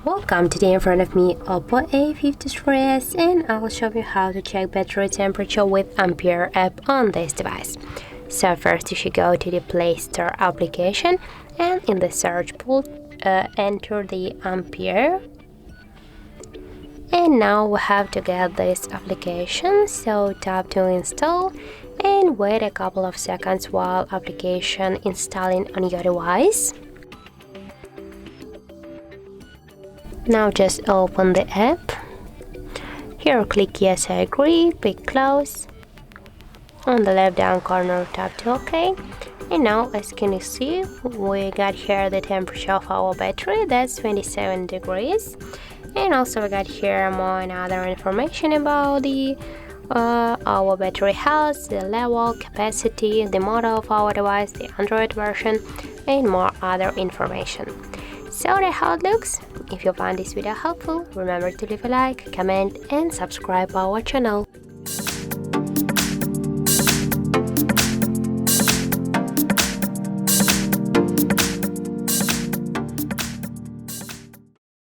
Welcome, today in front of me OPPO A53s, and I'll show you how to check battery temperature with Ampere app on this device. So first you should go to the Play Store application and in the search pool enter the Ampere. And now we have to get this application, so tap to install and wait a couple of seconds while application installing on your device. Now just open the app. Here click yes I agree, click close. On the left down corner tap to OK. And now as you can see, we got here the temperature of our battery, that's 27 degrees. And also we got here more and other information about the our battery health, the level, capacity, the model of our device, the Android version, and more other information. So that's how it looks. If you found this video helpful, remember to leave a like, comment, and subscribe our channel.